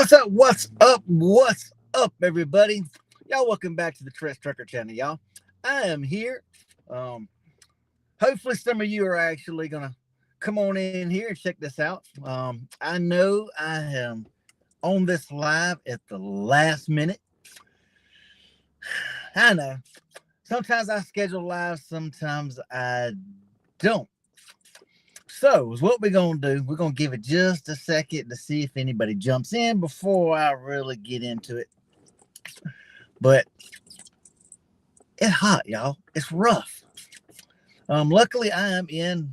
What's up? What's up? What's up, everybody? Y'all, welcome back to the Tress Trucker channel, y'all. I am here. Um, Hopefully, some of you are actually gonna come on in here and check this out. I know I am on this live at the last minute. I know. Sometimes I schedule live, sometimes I don't. So, what we're gonna do? We're gonna give it just a second to see if anybody jumps in before I really get into it. But it's hot, y'all. It's rough. Luckily, I am in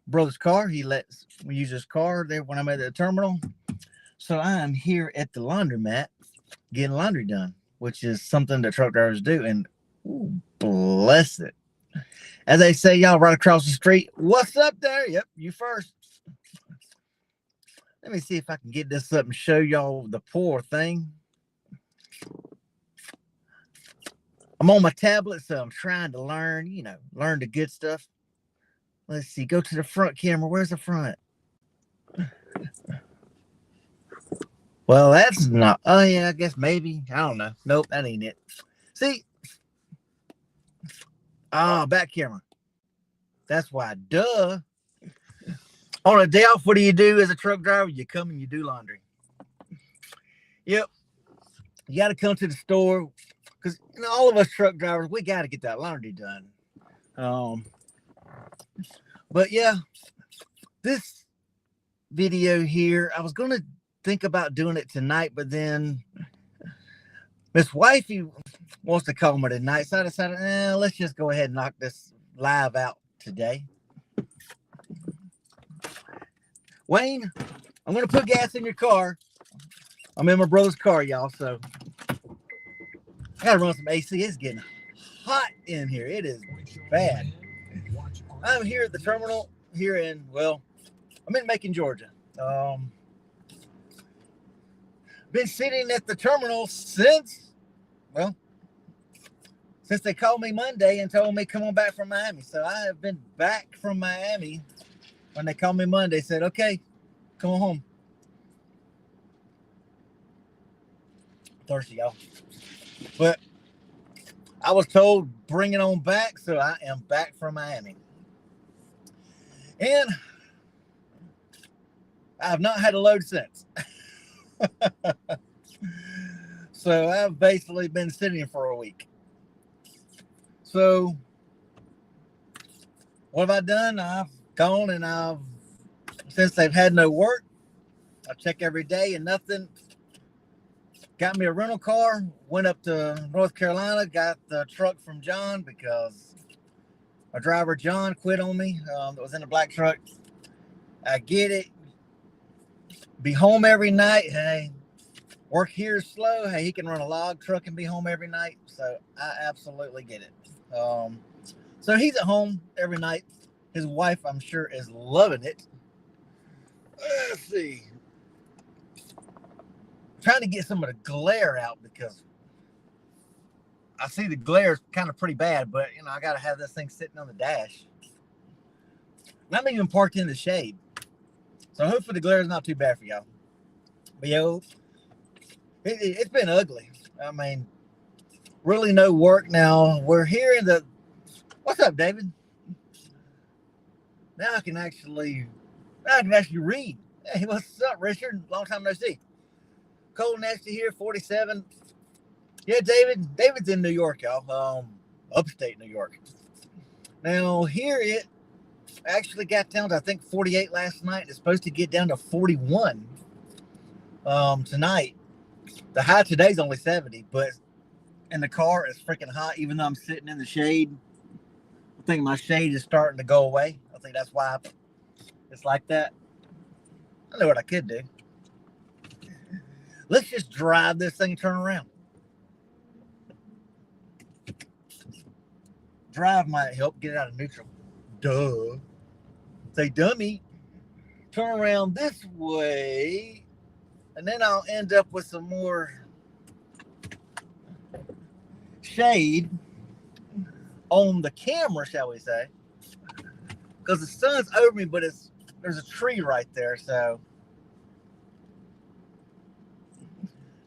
brother's car. He lets me use his car there when I'm at the terminal. So I am here at the laundromat getting laundry done, which is something that truck drivers do. And ooh, bless it. As they say, y'all, right across the street. What's up there? Yep, you first. Let me see if I can get this up and show y'all the poor thing. I'm on my tablet, so I'm trying to learn, learn the good stuff. Let's see. Go to the front camera. Where's the front? Well, that's not. Oh, yeah, I guess maybe. I don't know. Nope, that ain't it. See? Back camera. That's why. Duh. On a day off, what do you do as a truck driver? You come and you do laundry. Yep. You got to come to the store because all of us truck drivers, we got to get that laundry done. But yeah, this video here, I was going to think about doing it tonight, but then Miss Wifey wants to call me tonight, so I decided, let's just go ahead and knock this live out today. Wayne, I'm going to put gas in your car. I'm in my brother's car, y'all, so I got to run some AC. It's getting hot in here. It is bad. I'm here at the terminal here in, I'm in Macon, Georgia. Been sitting at the terminal since they called me Monday and told me come on back from Miami. So I have been back from Miami when they called me Monday, said, okay, come on home. Thirsty, y'all. But I was told bring it on back, so I am back from Miami. And I have not had a load since. So I've basically been sitting for a week. So what have I done? I've gone and since they've had no work, I check every day and nothing. Got me a rental car, went up to North Carolina, got the truck from John because my driver John quit on me. That was in a black truck. I get it. Be home every night. Hey, work here is slow. Hey, he can run a log truck and be home every night. So I absolutely get it. So he's at home every night. His wife, I'm sure, is loving it. Let's see. Trying to get some of the glare out because I see the glare is kind of pretty bad, but I got to have this thing sitting on the dash. And I'm even parked in the shade. So hopefully the glare is not too bad for y'all. But it's been ugly. I mean, really no work now. We're here in the... What's up, David? Now I can actually read. Hey, what's up, Richard? Long time no see. Cold next to here, 47. Yeah, David's in New York, y'all. Upstate New York. Now, here it actually got down to, I think, 48 last night. It's supposed to get down to 41 tonight. The high today's only 70, but in the car, it's freaking hot, even though I'm sitting in the shade. I think my shade is starting to go away. I think that's why it's like that. I know what I could do. Let's just drive this thing and turn around. Drive might help get it out of neutral. Duh. Say dummy. Turn around this way. And then I'll end up with some more shade on the camera, shall we say. Because the sun's over me, but there's a tree right there, so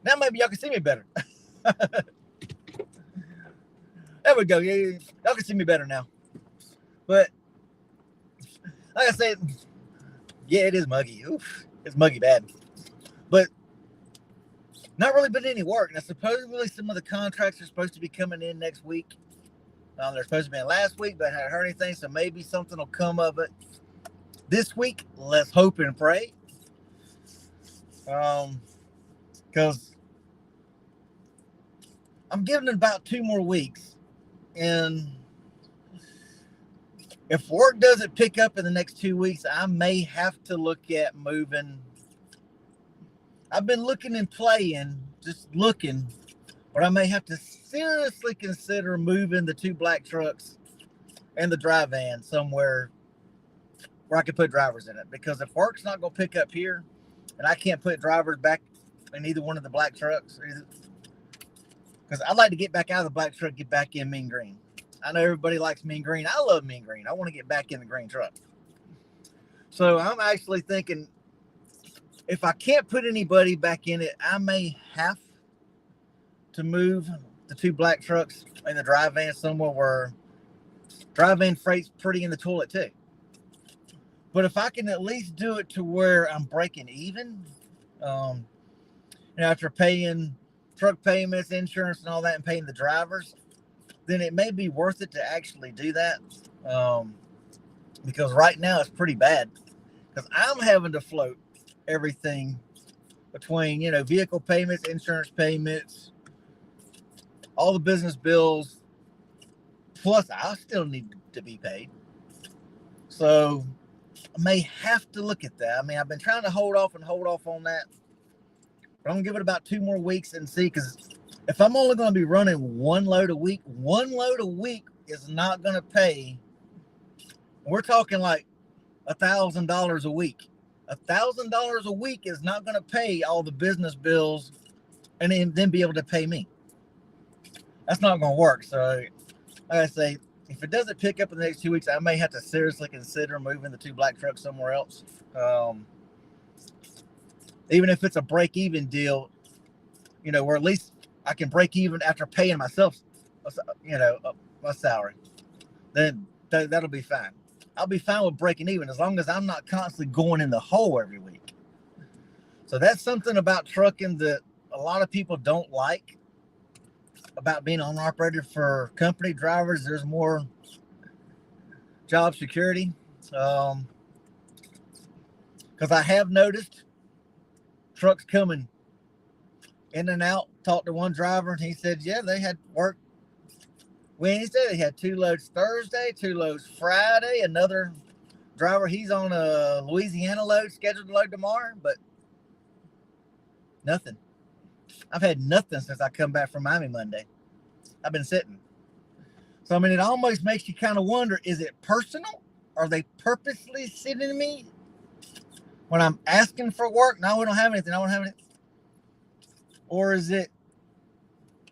Now maybe y'all can see me better. There we go. Yeah, y'all can see me better now. But like I said, yeah, it is muggy. Oof, it's muggy bad. But not really been any work. Now, supposedly some of the contracts are supposed to be coming in next week. They're supposed to be in last week, but I haven't heard anything, so maybe something will come of it this week. Let's hope and pray. Because I'm giving it about 2 more weeks, and if work doesn't pick up in the next 2 weeks, I may have to look at moving. I've been looking and playing, just looking, but I may have to seriously consider moving the 2 black trucks and the dry van somewhere where I could put drivers in it. Because if work's not going to pick up here, and I can't put drivers back in either one of the black trucks, because I'd like to get back out of the black truck, get back in mean green. I know everybody likes mean green. I love mean green. I want to get back in the green truck. So I'm actually thinking, if I can't put anybody back in it, I may have to move the 2 black trucks and the dry van somewhere where dry van freight's pretty in the toilet too. But if I can at least do it to where I'm breaking even, after paying truck payments, insurance, and all that, and paying the drivers, then it may be worth it to actually do that. Because right now it's pretty bad. Because I'm having to float everything between, vehicle payments, insurance payments, all the business bills, plus I still need to be paid. So I may have to look at that. I mean, I've been trying to hold off on that, but I'm gonna give it about 2 more weeks and see. Because if I'm only going to be running 1 load a week is not going to pay. We're talking like $1,000 a week. $1,000 a week is not going to pay all the business bills and then be able to pay me. That's not going to work. So, like I say, if it doesn't pick up in the next 2 weeks, I may have to seriously consider moving the 2 black trucks somewhere else. Even if it's a break-even deal, where at least I can break even after paying myself, my salary. Then that'll be fine. I'll be fine with breaking even as long as I'm not constantly going in the hole every week. So that's something about trucking that a lot of people don't like about being an operator for company drivers. There's more job security. Because I have noticed trucks coming in and out. Talked to one driver and he said, yeah, they had work Wednesday. They had 2 loads Thursday, 2 loads Friday. Another driver, he's on a Louisiana load, scheduled to load tomorrow, but nothing. I've had nothing since I come back from Miami Monday. I've been sitting. So, I mean, it almost makes you kind of wonder, is it personal? Are they purposely sitting me when I'm asking for work? No, we don't have anything. I don't have anything. Or is it,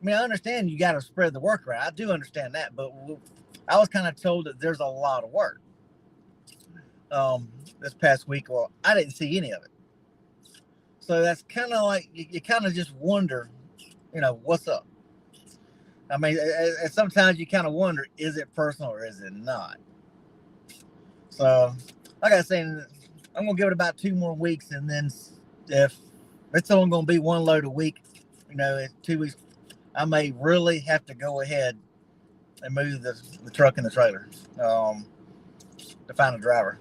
I mean, I understand you got to spread the work around. I do understand that, but I was kind of told that there's a lot of work this past week. Well, I didn't see any of it. So that's kind of like, you kind of just wonder, what's up? I mean, sometimes you kind of wonder, is it personal or is it not? So, like I was saying, I'm going to give it about 2 more weeks. And then if it's only going to be 1 load a week, in 2 weeks, I may really have to go ahead and move the truck and the trailer to find a driver.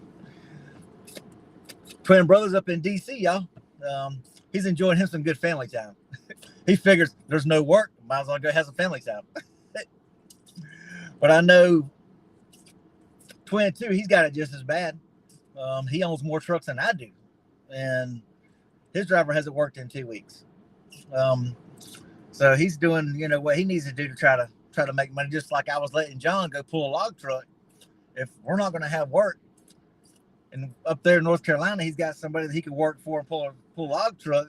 Twin brothers up in D.C., y'all. He's enjoying him some good family time. He figures there's no work, might as well go have some family time. But I know Twin too, he's got it just as bad. He owns more trucks than I do, and his driver hasn't worked in 2 weeks. So he's doing, what he needs to do to try to make money. Just like I was letting John go pull a log truck. If we're not going to have work, and up there in North Carolina, he's got somebody that he can work for and pull a log truck,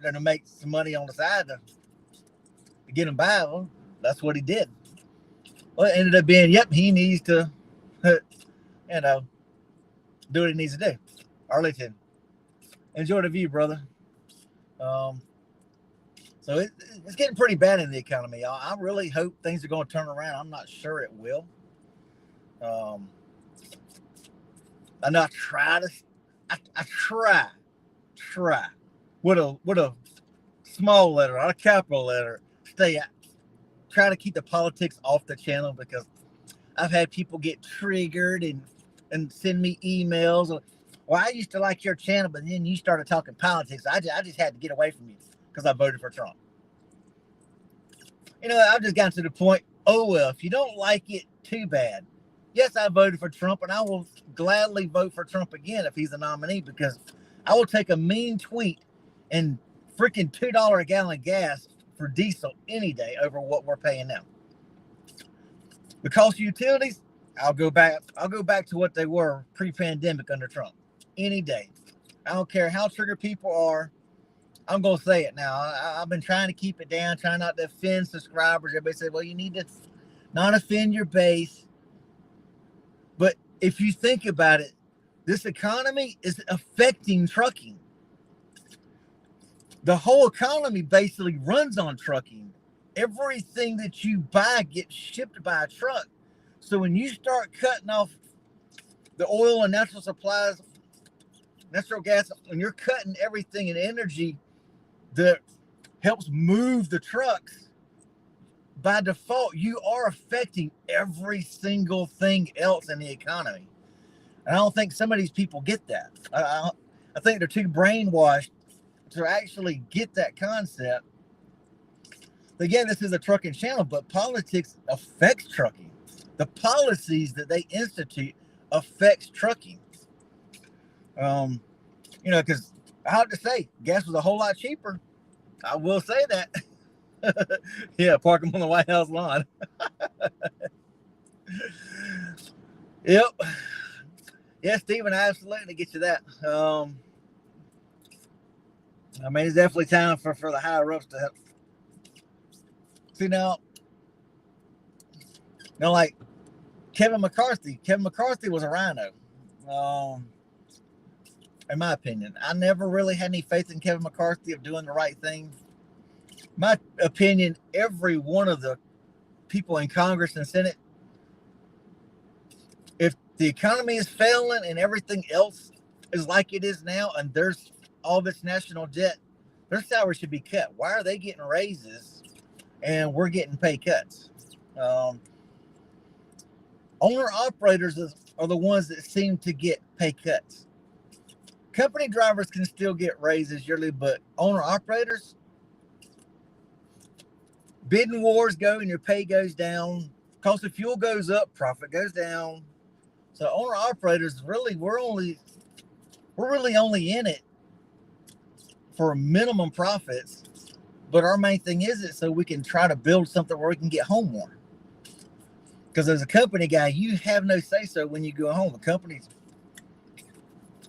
to make some money on the side to get him by. Well, that's what he did. Well, it ended up being, he needs to, do what he needs to do. Arlington, enjoy the view, brother. So it's getting pretty bad in the economy, y'all. I really hope things are going to turn around. I'm not sure it will. I know I try with a small letter, not a capital letter, try to keep the politics off the channel, because I've had people get triggered and send me emails. Well, I used to like your channel, but then you started talking politics. I just had to get away from you because I voted for Trump. I've just gotten to the point, oh, well, if you don't like it, too bad. Yes, I voted for Trump, and I will gladly vote for Trump again if he's the nominee, because I will take a mean tweet and freaking $2 a gallon gas for diesel any day over what we're paying now. The cost of utilities, I'll go back to what they were pre-pandemic under Trump any day. I don't care how triggered people are. I'm going to say it now. I've been trying to keep it down, trying not to offend subscribers. Everybody said, well, you need to not offend your base. But if you think about it, this economy is affecting trucking. The whole economy basically runs on trucking. Everything that you buy gets shipped by a truck. So when you start cutting off the oil and natural supplies, natural gas, when you're cutting everything in energy that helps move the trucks, by default, you are affecting every single thing else in the economy. And I don't think some of these people get that. I think they're too brainwashed to actually get that concept. Again, this is a trucking channel, but politics affects trucking. The policies that they institute affects trucking. Because I have to say, gas was a whole lot cheaper. I will say that. Yeah, park them on the White House lawn. Yep. Yeah, Stephen, I absolutely get you that. It's definitely time for the higher ups to help. See now, like Kevin McCarthy. Kevin McCarthy was a rhino. In my opinion, I never really had any faith in Kevin McCarthy of doing the right thing. My opinion, every one of the people in Congress and Senate, if the economy is failing and everything else is like it is now, and there's all this national debt, their salary should be cut. Why are they getting raises and we're getting pay cuts? Owner-operators are the ones that seem to get pay cuts. Company drivers can still get raises yearly, but owner-operators, bidding wars go and your pay goes down. Cost of fuel goes up, profit goes down. So owner-operators, really, we're really only in it for minimum profits. But our main thing is it so we can try to build something where we can get home more. Because as a company guy, you have no say-so when you go home.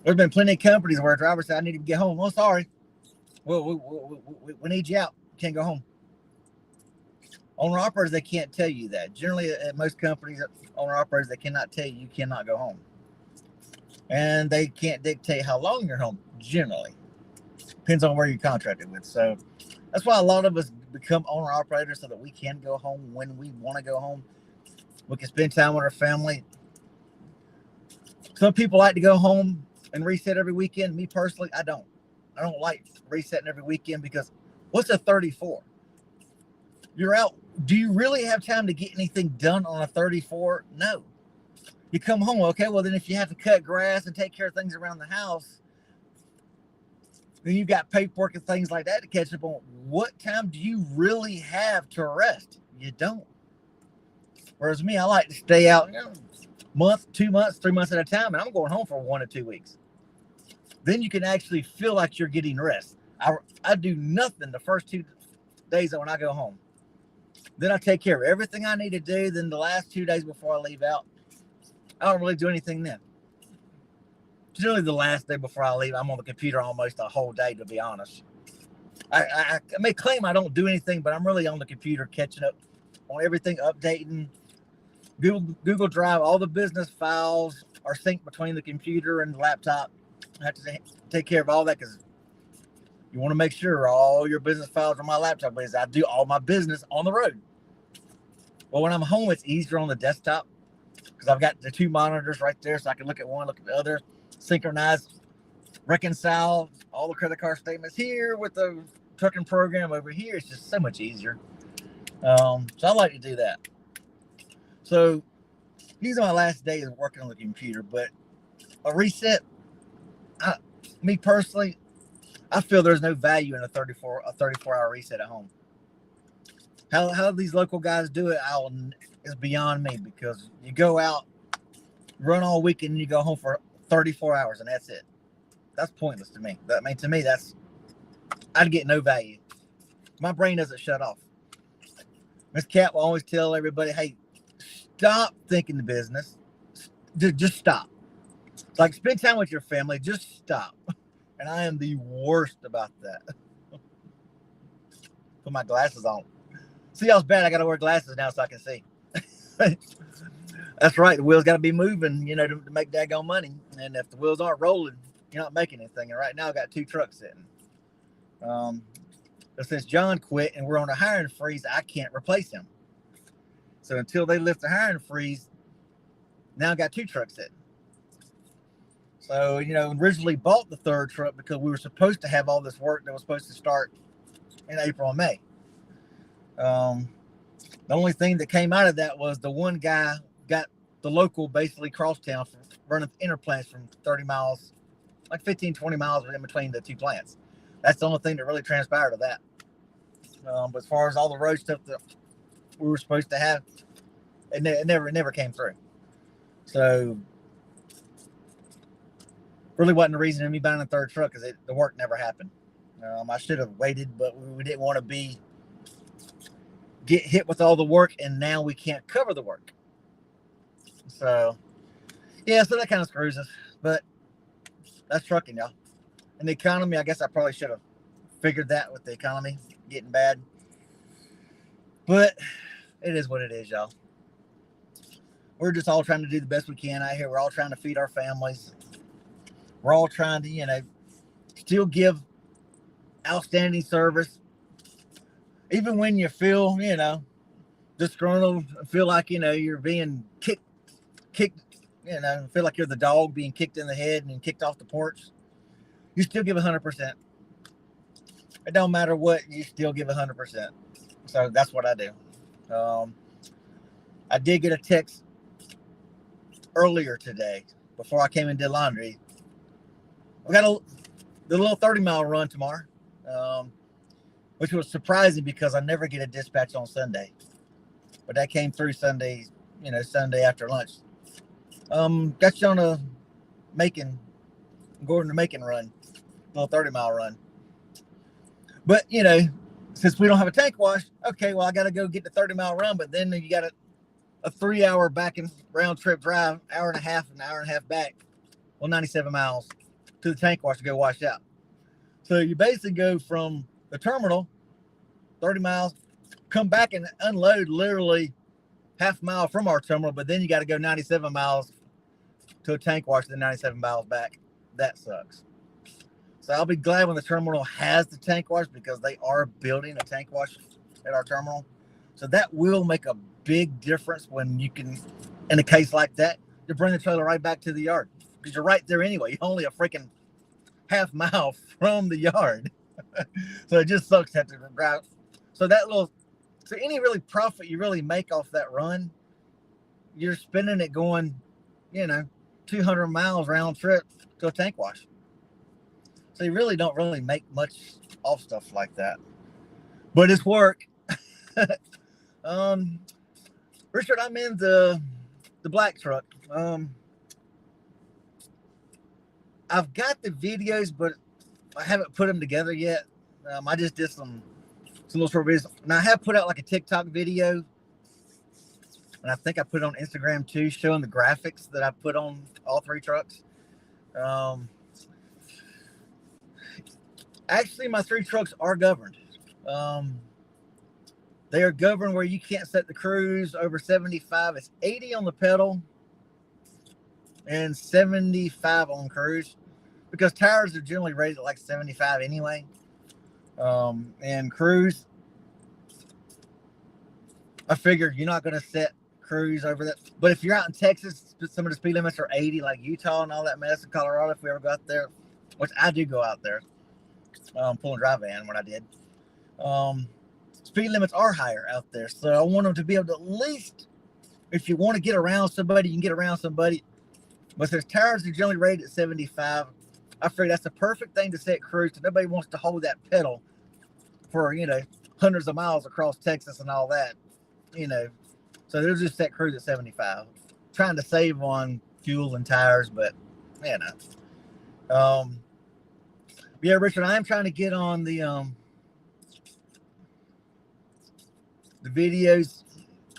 There's been plenty of companies where drivers say, I need to get home. Well, sorry. We need you out. You can't go home. Owner-operators, they can't tell you that. Generally, at most companies, owner-operators, they cannot tell you cannot go home. And they can't dictate how long you're home, generally. Depends on where you're contracted with. So that's why a lot of us become owner-operators, so that we can go home when we want to go home. We can spend time with our family. Some people like to go home and reset every weekend. Me personally, I don't. I don't like resetting every weekend, because what's a 34? You're out. Do you really have time to get anything done on a 34? No. You come home, okay, well then if you have to cut grass and take care of things around the house, then you've got paperwork and things like that to catch up on. What time do you really have to rest? You don't. Whereas me, I like to stay out, month, 2 months, 3 months at a time, and I'm going home for 1 to 2 weeks. Then you can actually feel like you're getting rest. I do nothing the first 2 days when I go home. Then I take care of everything I need to do. Then the last 2 days before I leave out, I don't really do anything then. Generally, the last day before I leave, I'm on the computer almost a whole day, to be honest. I may claim I don't do anything, but I'm really on the computer catching up on everything, updating. Google Drive, all the business files are synced between the computer and the laptop. I have to take care of all that, because You want to make sure all your business files are on my laptop because I do all my business on the road. Well, when I'm home, it's easier on the desktop because I've got the two monitors right there, so I can look at one, look at the other, synchronize, reconcile all the credit card statements here with the trucking program over here. It's just so much easier. So I like to do that. So these are my last days of working on the computer, but a reset, me personally, I feel there's no value in a 34-hour reset at home. How these local guys do it is beyond me, because you go out, run all weekend, and you go home for 34 hours, and that's it. That's pointless to me. To me, I'd get no value. My brain doesn't shut off. Miss Cat will always tell everybody, hey, stop thinking the business. Just stop. It's like, spend time with your family. Just stop. And I am the worst about that. Put my glasses on. See how bad I got to wear glasses now so I can see. That's right. The wheels got to be moving, to make daggone money. And if the wheels aren't rolling, you're not making anything. And right now I got 2 trucks sitting. But since John quit and we're on a hiring freeze, I can't replace him. So until they lift the hiring freeze, now I got 2 trucks sitting. So, originally bought the 3rd truck because we were supposed to have all this work that was supposed to start in April and May. The only thing that came out of that was the one guy got the local basically crosstown for running interplants from 30 miles, like 15, 20 miles in between the 2 plants. That's the only thing that really transpired of that. But as far as all the road stuff that we were supposed to have, it never came through. So really wasn't the reason of me buying a 3rd truck, because the work never happened. I should have waited, but we didn't want to get hit with all the work, and now we can't cover the work. So yeah, so that kind of screws us, but that's trucking, y'all. And the economy, I guess I probably should have figured that with the economy getting bad, but it is what it is, y'all. We're just all trying to do the best we can out here. We're all trying to feed our families. We're all trying to, still give outstanding service, even when you feel, disgruntled, feel like, you're being kicked, feel like you're the dog being kicked in the head and kicked off the porch. You still give 100%. It don't matter what, you still give 100%. So that's what I do. I did get a text earlier today before I came and did laundry. We got the little 30-mile run tomorrow, which was surprising because I never get a dispatch on Sunday. But that came through Sunday, Sunday after lunch. Got you on a Gordon to Macon run, little 30-mile run. But, since we don't have a tank wash, okay, well, I got to go get the 30-mile run, but then you got a 3-hour back and round trip drive, an hour and a half back, 97 miles to the tank wash to go wash out. So you basically go from the terminal, 30 miles, come back and unload literally half mile from our terminal, but then you got to go 97 miles to a tank wash, then 97 miles back. That sucks. So I'll be glad when the terminal has the tank wash, because they are building a tank wash at our terminal. So that will make a big difference when you can, in a case like that, you bring the trailer right back to the yard, because you're right there anyway. You're only a freaking half mile from the yard. So it just sucks to have to drive. So any really profit you really make off that run, you're spending it going, 200 miles round trip to a tank wash. So you really don't really make much off stuff like that. But it's work. Richard, I'm in the black truck. I've got the videos, but I haven't put them together yet. I just did some little short videos. And I have put out like a TikTok video. And I think I put it on Instagram too, showing the graphics that I put on all 3 trucks. Actually, my 3 trucks are governed. They are governed where you can't set the cruise over 75. It's 80 on the pedal and 75 on cruise, because tires are generally rated at like 75 anyway. And cruise, I figured you're not going to set cruise over that. But if you're out in Texas, some of the speed limits are 80, like Utah and all that mess, in Colorado, if we ever go out there, which I do go out there, pulling a dry van when I did. Speed limits are higher out there. So I want them to be able to, at least, if you want to get around somebody, you can get around somebody. But since tires are generally rated at 75, I figure that's the perfect thing to set cruise. Because nobody wants to hold that pedal for, hundreds of miles across Texas and all that, So they'll just set cruise at 75. Trying to save on fuel and tires, but, yeah, Richard, I am trying to get on the videos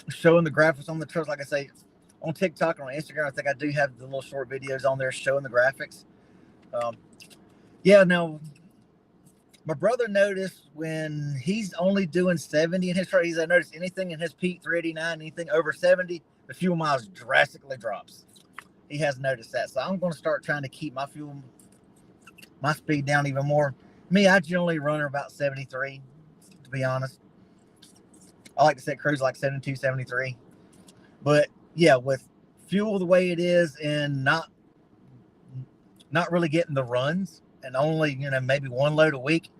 showing the graphics on the trucks. Like I say, on TikTok and on Instagram, I think I do have the little short videos on there showing the graphics. Yeah, now, my brother noticed when he's only doing 70 in his truck, he's noticed anything in his Pete 389, anything over 70, the fuel miles drastically drops. He has noticed that. So I'm going to start trying to keep my speed down even more. Me, I generally run about 73, to be honest. I like to set cruise like 72, 73. But yeah, with fuel the way it is and not really getting the runs and only, maybe one load a week,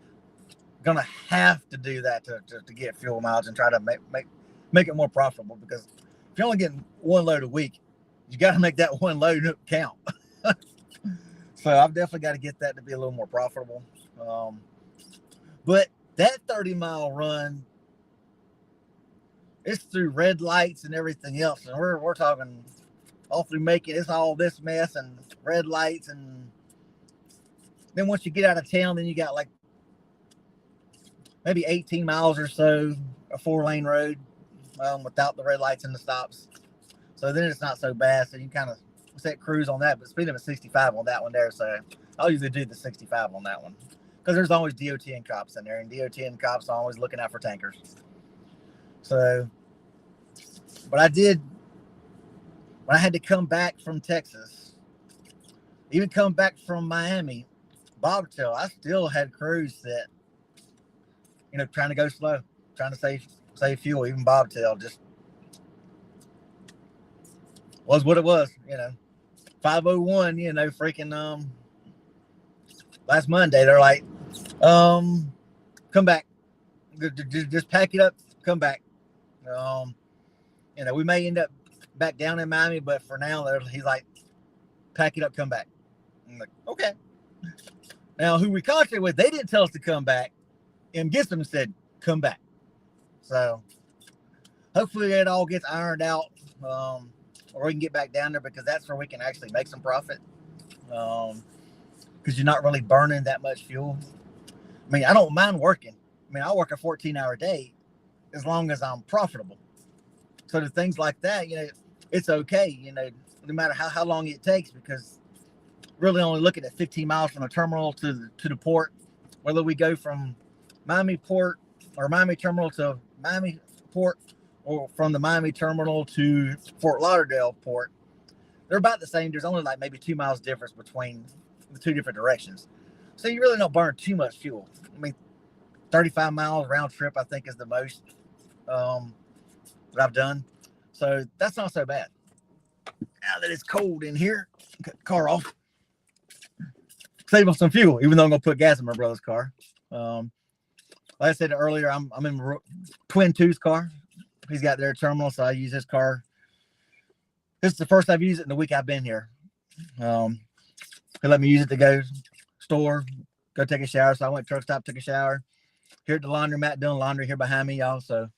gonna have to do that to get fuel mileage and try to make it more profitable, because if you're only getting one load a week, you got to make that one load count. So I've definitely got to get that to be a little more profitable. But that 30-mile run, it's through red lights and everything else, and we're talking all through making it's all this mess and red lights, and then once you get out of town, then you got like maybe 18 miles or so, a 4-lane road without the red lights and the stops. So then it's not so bad. So you kind of set cruise on that, but speed limit 65 on that one there. So I'll usually do the 65 on that one, because there's always DOT and cops in there, and DOT and cops are always looking out for tankers. So, but I did, when I had to come back from Texas, even come back from Miami, Bobtail, I still had cruise set, trying to go slow, trying to save fuel. Even Bobtail just was what it was, 501, freaking last Monday, they're like, come back, just pack it up, come back. We may end up back down in Miami, but for now, he's like, pack it up, come back. I'm like, okay. Now, who we contracted with, they didn't tell us to come back. M. Gissam said, come back. So hopefully it all gets ironed out, or we can get back down there, because that's where we can actually make some profit, because you're not really burning that much fuel. I mean, I don't mind working. I mean, I'll work a 14-hour day as long as I'm profitable. So the things like that, it's okay, no matter how long it takes, because really only looking at 15 miles from the terminal to the port, whether we go from Miami port or Miami terminal to Miami port, or from the Miami terminal to Fort Lauderdale port, they're about the same. There's only like maybe 2 miles difference between the two different directions. So you really don't burn too much fuel. I mean, 35 miles round trip, I think, is the most that I've done. So that's not so bad. Now that it's cold in here, cut the car off, save us some fuel, even though I'm going to put gas in my brother's car. Like I said earlier, I'm in Twin Two's car. He's got their terminal, so I use his car. This is the first I've used it in the week I've been here. He let me use it to go store, go take a shower. So I went truck stop, took a shower. Here at the laundromat, doing laundry here behind me, y'all. So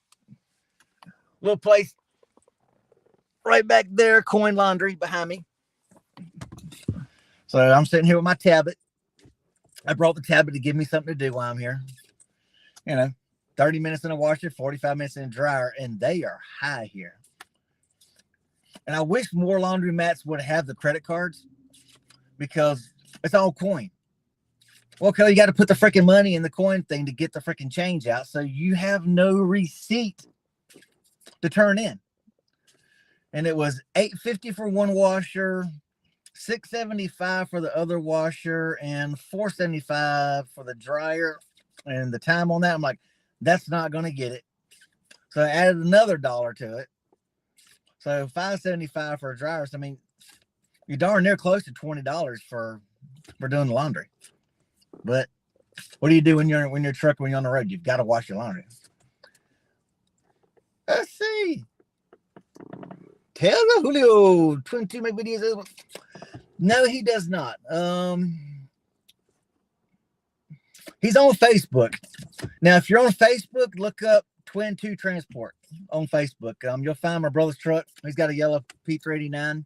little place right back there, Coin Laundry behind me. So I'm sitting here with my tablet. I brought the tablet to give me something to do while I'm here. 30 minutes in a washer, 45 minutes in a dryer, and they are high here. And I wish more laundromats would have the credit cards, because it's all coin. Well, okay, you got to put the freaking money in the coin thing to get the freaking change out, so you have no receipt to turn in. And it was $8.50 for one washer, $6.75 for the other washer, and $4.75 for the dryer. and the time on that, I'm like, that's not going to get it. So I added another $1 to it. So $5.75 for a dryer. So, I mean, you're darn near close to $20 for doing the laundry. But what do you do when you're trucking, when you're on the road? You've got to wash your laundry. Let's see. Taylor Julio, 22 make videos. No, he does not. He's on Facebook. Now, if you're on Facebook, look up Twin 2 Transport on Facebook. You'll find my brother's truck. He's got a yellow P389.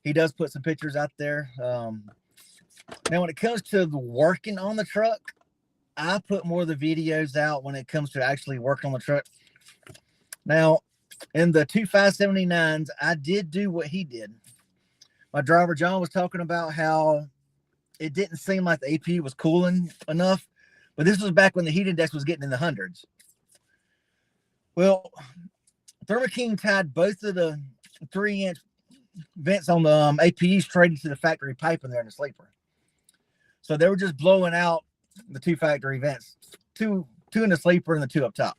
He does put some pictures out there. Now, when it comes to the working on the truck, I put more of the videos out when it comes to actually working on the truck. Now, in the 2 579s, I did do what he did. My driver, John, was talking about how it didn't seem like the APU was cooling enough. But this was back when the heat index was getting in the hundreds. Well, Thermo King tied both of the 3-inch vents on the APU straight into the factory pipe in there in the sleeper. So they were just blowing out the 2 factory vents, two in the sleeper and the 2 up top.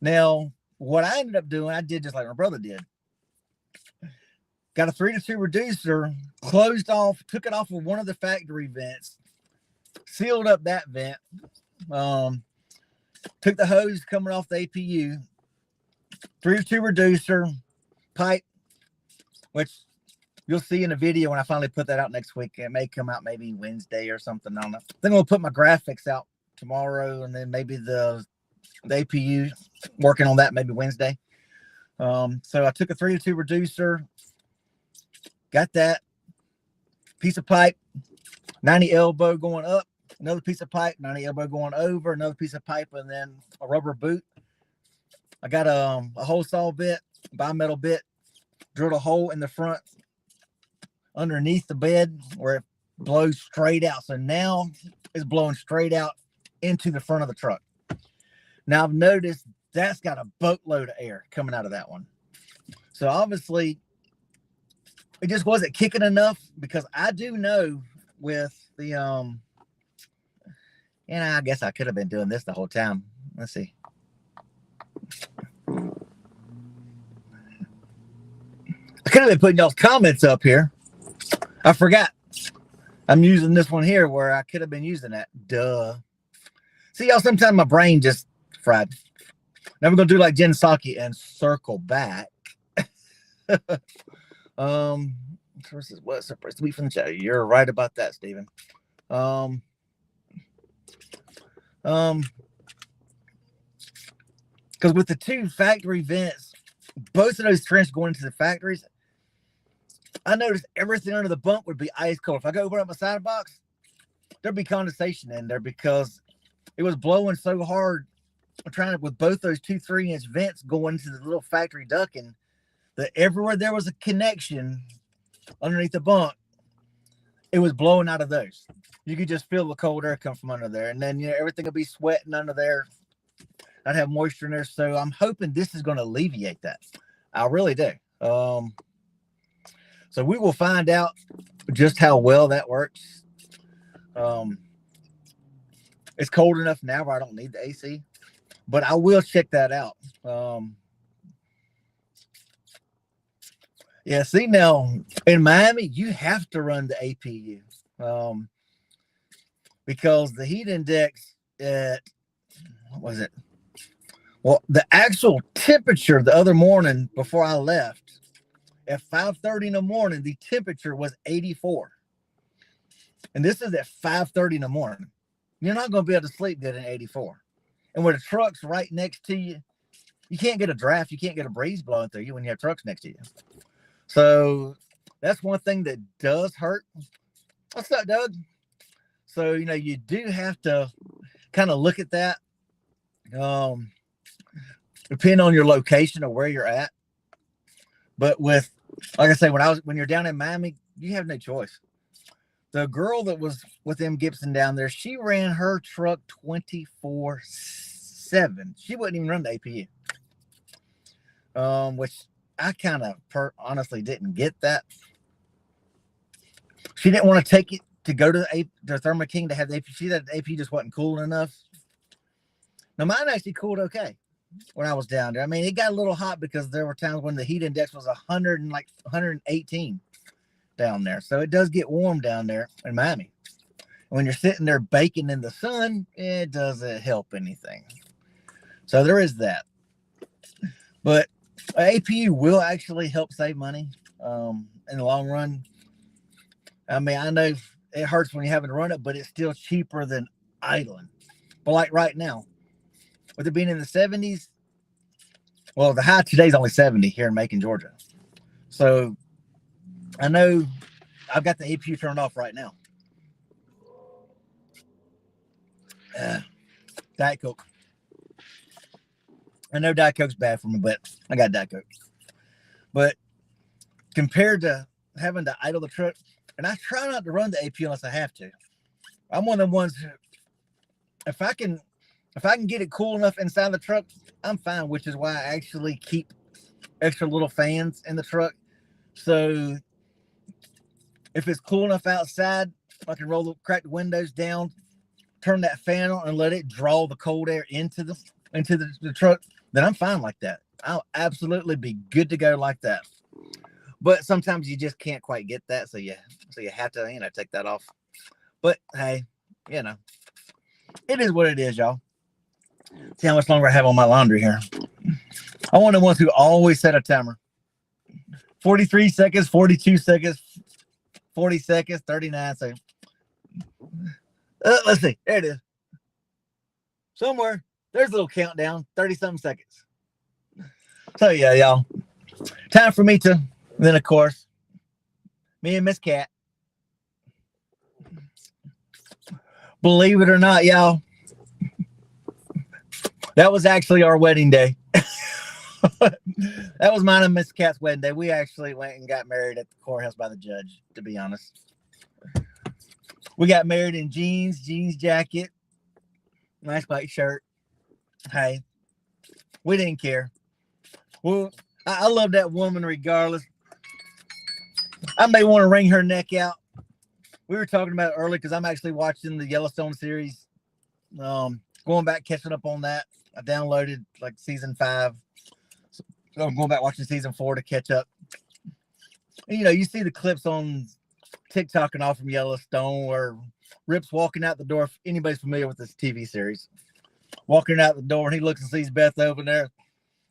Now, what I ended up doing, I did just like my brother did. Got a 3-to-2 reducer, closed off, took it off of one of the factory vents, sealed up that vent, took the hose coming off the APU, 3-to-2 reducer, pipe, which you'll see in a video when I finally put that out next week. It may come out maybe Wednesday or something. I don't know. I think I'll put my graphics out tomorrow, and then maybe the APU, working on that maybe Wednesday. So I took a 3-to-2 reducer, got that piece of pipe, 90 elbow going up, another piece of pipe, 90 elbow going over, another piece of pipe, and then a rubber boot. I got a hole saw bit, bimetal bit, drilled a hole in the front underneath the bed where it blows straight out. So now it's blowing straight out into the front of the truck. Now I've noticed that's got a boatload of air coming out of that one. So obviously it just wasn't kicking enough, because I do know with the, I guess I could have been doing this the whole time. Let's see. I could have been putting y'all's comments up here. I forgot. I'm using this one here where I could have been using that. Duh. See, y'all, sometimes my brain just fried. Now we're going to do like Jen Psaki and circle back. Versus what separates the wheat from the chaff. You're right about that, Stephen. Because with the 2 factory vents, both of those trends going into the factories, I noticed everything under the bunk would be ice cold. If I go open up my side box, there'd be condensation in there because it was blowing so hard. I'm trying to, with both those 2 3-inch vents going into the little factory ducting, that everywhere there was a connection underneath the bunk, it was blowing out of those. You could just feel the cold air come from under there, and then everything would be sweating under there. I'd have moisture in there, so I'm hoping this is going to alleviate that. I really do. So we will find out just how well that works. It's cold enough now where I don't need the AC, but I will check that out. Yeah, see, now in Miami, you have to run the APU because the heat index at, what was it? Well, the actual temperature the other morning before I left, at 5:30 in the morning, the temperature was 84. And this is at 5:30 in the morning. You're not going to be able to sleep good in 84. And when the truck's right next to you, you can't get a draft. You can't get a breeze blowing through you when you have trucks next to you. So that's one thing that does hurt. What's up, Doug? So, you do have to kind of look at that. Depending on your location or where you're at. But with, like I say, when you're down in Miami, you have no choice. The girl that was with M. Gibson down there, she ran her truck 24/7. She wouldn't even run the APU. Which I kind of honestly didn't get that. She didn't want to take it to go to the Thermo King to have the AP. See that the AP just wasn't cool enough. Now mine actually cooled okay when I was down there. I mean, it got a little hot because there were times when the heat index was 100 and like 118 down there. So it does get warm down there in Miami. When you're sitting there baking in the sun, it doesn't help anything. So there is that. But APU will actually help save money in the long run. I mean, I know it hurts when you're having to run it, but it's still cheaper than idling. But like right now, with it being in the 70s, well, the high today is only 70 here in Macon, Georgia. So I know I've got the APU turned off right now. Diet Coke. I know Diet Coke's bad for me, but I got Diet Coke. But compared to having to idle the truck, and I try not to run the APU unless I have to. I'm one of them ones who, if I can get it cool enough inside the truck, I'm fine, which is why I actually keep extra little fans in the truck. So if it's cool enough outside, I can crack the windows down, turn that fan on and let it draw the cold air into the truck, then I'm fine like that. I'll absolutely be good to go like that. But sometimes you just can't quite get that, so you have to, take that off. But hey, it is what it is, y'all. See how much longer I have on my laundry here. I'm one of the ones who always set a timer. 43 seconds, 42 seconds, 40 seconds, 39 seconds. Let's see. There it is. Somewhere, there's a little countdown, 30-something seconds. So, yeah, y'all. Time for me to, then, of course, me and Miss Cat. Believe it or not, y'all, that was actually our wedding day. That was mine and Miss Cat's wedding day. We actually went and got married at the courthouse by the judge, to be honest. We got married in jeans jacket, nice white shirt. Hey, we didn't care. Well, I love that woman regardless. I may want to wring her neck out. We were talking about it earlier because I'm actually watching the Yellowstone series. Going back, catching up on that. I downloaded like season 5. So I'm going back watching season 4 to catch up. And, you see the clips on TikTok and all from Yellowstone where Rip's walking out the door. If anybody's familiar with this TV series, walking out the door and he looks and sees Beth over there.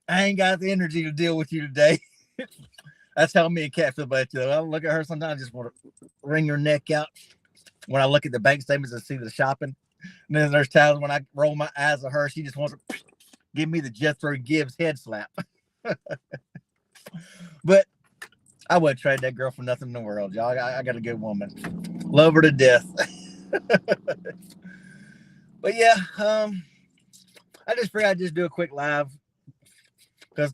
I ain't got the energy to deal with you today. That's how me and Cat feel about you. I look at her sometimes, I just want to wring her neck out when I look at the bank statements and see the shopping. And then there's times when I roll my eyes at her, she just wants to give me the Jethro Gibbs head slap. But I wouldn't trade that girl for nothing in the world, y'all. I got a good woman. Love her to death. But yeah, I just figured I'd just do a quick live because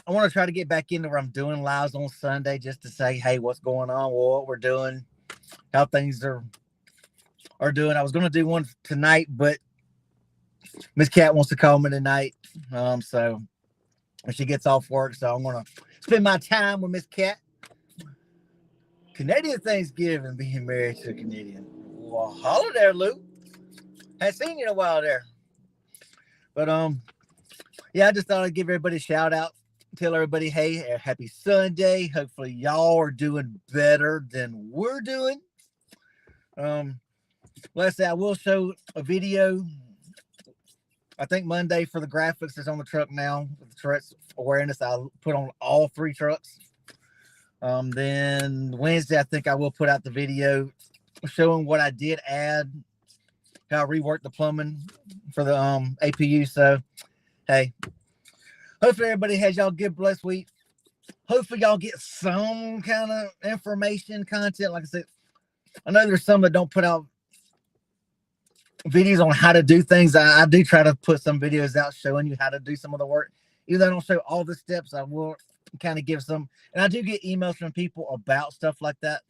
I want to try to get back into where I'm doing lives on Sunday just to say, hey, what's going on, what we're doing, how things are doing. I was going to do one tonight, but Miss Cat wants to call me tonight. So when she gets off work, so I'm going to spend my time with Miss Cat. Canadian Thanksgiving, being married to a Canadian. Well, holla there, Lou. Haven't seen you in a while there. But yeah, I just thought I'd give everybody a shout out. Tell everybody, hey, happy Sunday. Hopefully y'all are doing better than we're doing. Let's say I will show a video. I think Monday for the graphics is on the truck now. With the trucks awareness, I'll put on all 3 trucks. Then Wednesday, I think I will put out the video showing what I did add, how I reworked the plumbing for the APU. So, hey, hopefully everybody has y'all good blessed week. Hopefully y'all get some kind of information, content. Like I said, I know there's some that don't put out videos on how to do things. I do try to put some videos out showing you how to do some of the work. Even though I don't show all the steps, I will kind of give some. And I do get emails from people about stuff like that.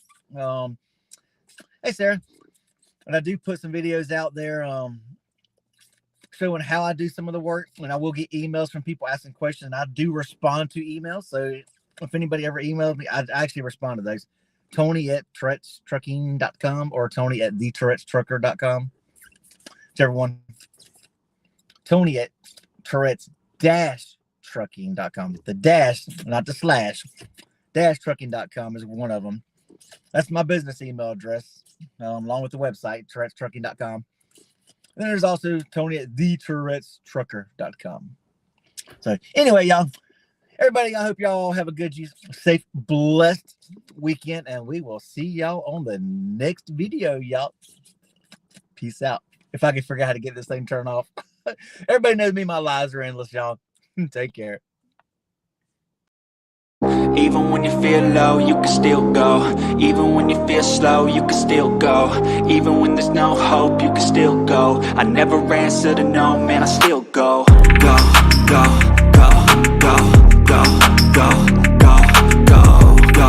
Hey, Sarah. And I do put some videos out there showing how I do some of the work. And I will get emails from people asking questions. And I do respond to emails. So if anybody ever emails me, I actually respond to those. Tony at TouretteStrucking.com or Tony at TheTouretteStrucker.com. Whichever one. Tony at Tourette's-Trucking.com. The dash, not the slash. Trucking.com is one of them. That's my business email address, along with the website, TouretteStrucking.com. And then there's also Tony at TheTouretteStrucker.com. So anyway, y'all, everybody, I hope y'all have a good, safe, blessed weekend, and we will see y'all on the next video, y'all. Peace out. If I can figure out how to get this thing turned off. Everybody knows me, my lives are endless, y'all. Take care. Even when you feel low, you can still go. Even when you feel slow, you can still go. Even when there's no hope, you can still go. I never answer to no, man, I still go. Go, go, go, go, go, go.